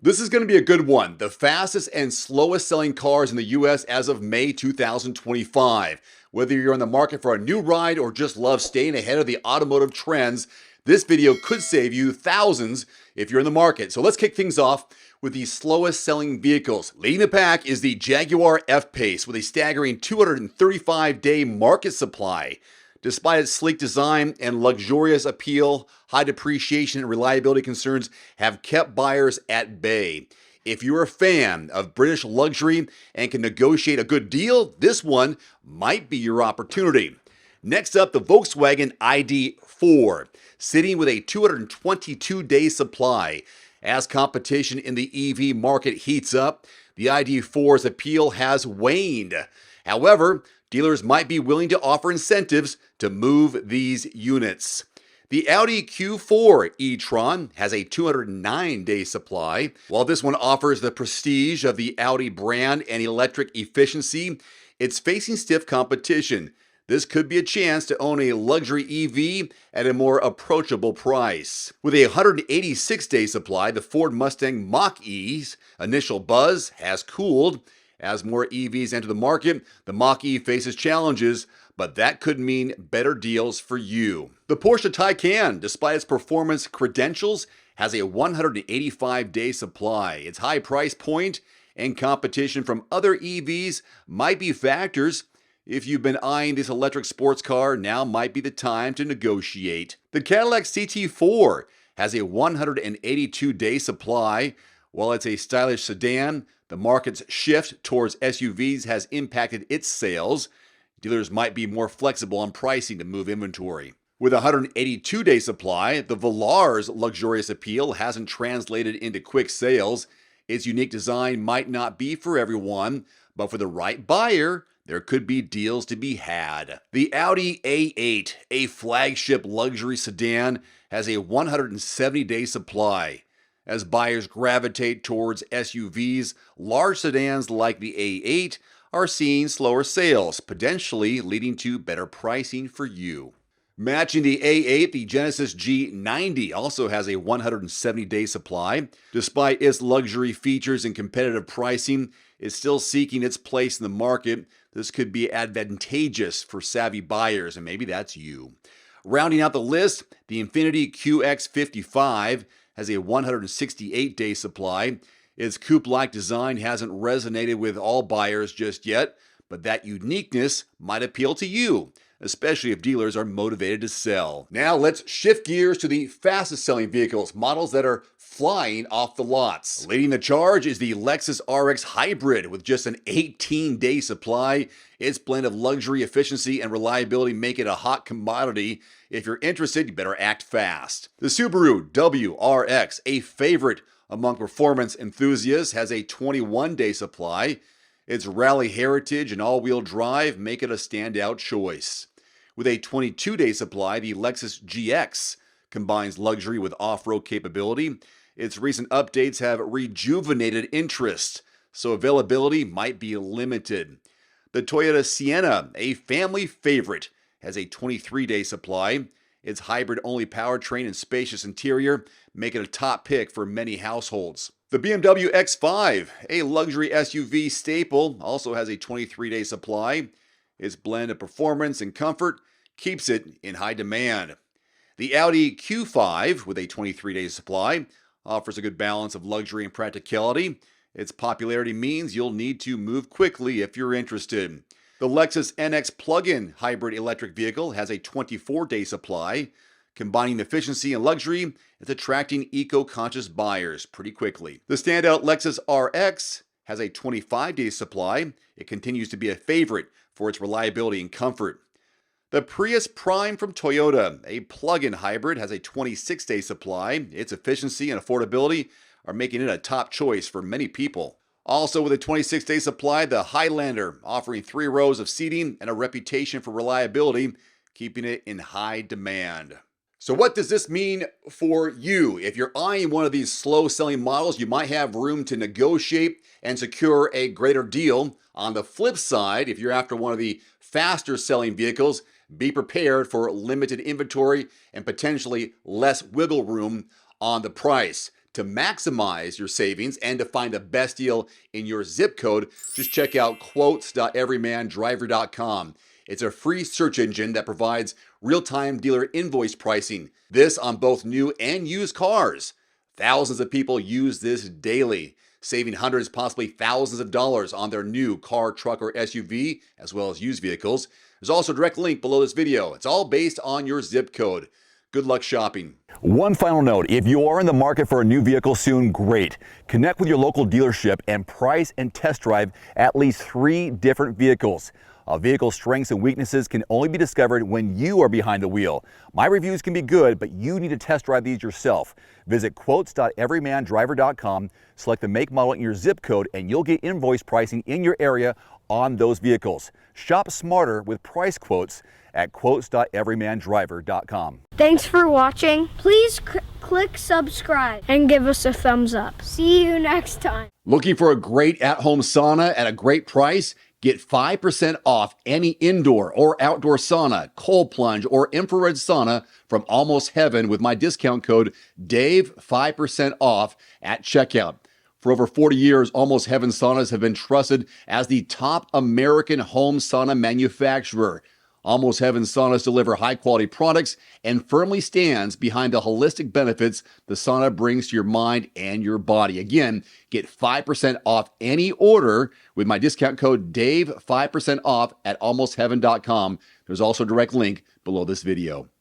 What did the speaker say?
This is going to be a good one. The fastest and slowest selling cars in the US as of May 2025. Whether you're in the market for a new ride or just love staying ahead of the automotive trends, this video could save you thousands if you're in the market. So let's kick things off with the slowest selling vehicles. Leading the pack is the Jaguar F-Pace with a staggering 235-day market supply. Despite its sleek design and luxurious appeal, high depreciation and reliability concerns have kept buyers at bay. If you're a fan of British luxury and can negotiate a good deal, this one might be your opportunity. Next up, the Volkswagen ID.4, sitting with a 222-day supply. As competition in the EV market heats up, the ID.4's appeal has waned. However, dealers might be willing to offer incentives to move these units. The Audi Q4 e-tron has a 209-day supply. While this one offers the prestige of the Audi brand and electric efficiency, it's facing stiff competition. This could be a chance to own a luxury EV at a more approachable price. With a 186-day supply, the Ford Mustang Mach-E's initial buzz has cooled. As more EVs enter the market, the Mach-E faces challenges, but that could mean better deals for you. The Porsche Taycan, despite its performance credentials, has a 185-day supply. Its high price point and competition from other EVs might be factors. If you've been eyeing this electric sports car, now might be the time to negotiate. The Cadillac CT4 has a 182-day supply. While it's a stylish sedan, the market's shift towards SUVs has impacted its sales. Dealers might be more flexible on pricing to move inventory. With a 182-day supply, the Velar's luxurious appeal hasn't translated into quick sales. Its unique design might not be for everyone, but for the right buyer, there could be deals to be had. The Audi A8, a flagship luxury sedan, has a 170-day supply. As buyers gravitate towards SUVs, large sedans like the A8 are seeing slower sales, potentially leading to better pricing for you. Matching the A8, the Genesis G90 also has a 170-day supply. Despite its luxury features and competitive pricing, it's still seeking its place in the market. This could be advantageous for savvy buyers, and maybe that's you. Rounding out the list, the Infiniti QX55 has a 168-day supply. Its coupe-like design hasn't resonated with all buyers just yet, but that uniqueness might appeal to you, especially if dealers are motivated to sell. Now let's shift gears to the fastest selling vehicles, models that are flying off the lots. Leading the charge is the Lexus RX Hybrid with just an 18-day supply. Its blend of luxury, efficiency, and reliability make it a hot commodity. If you're interested, you better act fast. The Subaru WRX, a favorite among performance enthusiasts, has a 21-day supply. Its rally heritage and all-wheel drive make it a standout choice. With a 22-day supply, the Lexus GX combines luxury with off-road capability. Its recent updates have rejuvenated interest, so availability might be limited. The Toyota Sienna, a family favorite, has a 23-day supply. Its hybrid-only powertrain and spacious interior make it a top pick for many households. The BMW X5, a luxury SUV staple, also has a 23-day supply. Its blend of performance and comfort keeps it in high demand. The Audi Q5, with a 23-day supply, offers a good balance of luxury and practicality. Its popularity means you'll need to move quickly if you're interested. The Lexus NX plug-in hybrid electric vehicle has a 24-day supply. Combining efficiency and luxury, it's attracting eco-conscious buyers pretty quickly. The standout Lexus RX has a 25-day supply. It continues to be a favorite for its reliability and comfort. The Prius Prime from Toyota, a plug-in hybrid, has a 26-day supply. Its efficiency and affordability are making it a top choice for many people. Also with a 26-day supply, the Highlander, offering 3 rows of seating and a reputation for reliability, keeping it in high demand. So what does this mean for you? If you're eyeing one of these slow-selling models, you might have room to negotiate and secure a greater deal. On the flip side, if you're after one of the faster-selling vehicles, be prepared for limited inventory and potentially less wiggle room on the price. To maximize your savings and to find the best deal in your zip code, just check out quotes.everymandriver.com. It's a free search engine that provides real-time dealer invoice pricing. This on both new and used cars. Thousands of people use this daily, saving hundreds, possibly thousands of dollars on their new car, truck, or SUV, as well as used vehicles. There's also a direct link below this video. It's all based on your zip code. Good luck shopping. One final note, if you are in the market for a new vehicle soon, great. Connect with your local dealership and price and test drive at least 3 different vehicles. A vehicle's strengths and weaknesses can only be discovered when you are behind the wheel. My reviews can be good, but you need to test drive these yourself. Visit quotes.everymandriver.com, select the make, model, and your zip code, and you'll get invoice pricing in your area on those vehicles. Shop smarter with price quotes at quotes.everymandriver.com. Thanks for watching. Please click subscribe and give us a thumbs up. See you next time. Looking for a great at-home sauna at a great price? Get 5% off any indoor or outdoor sauna, cold plunge, or infrared sauna from Almost Heaven with my discount code DAVE, 5% off at checkout. For over 40 years, Almost Heaven saunas have been trusted as the top American home sauna manufacturer. Almost Heaven saunas deliver high-quality products and firmly stands behind the holistic benefits the sauna brings to your mind and your body. Again, get 5% off any order with my discount code DAVE, 5% off at almostheaven.com. There's also a direct link below this video.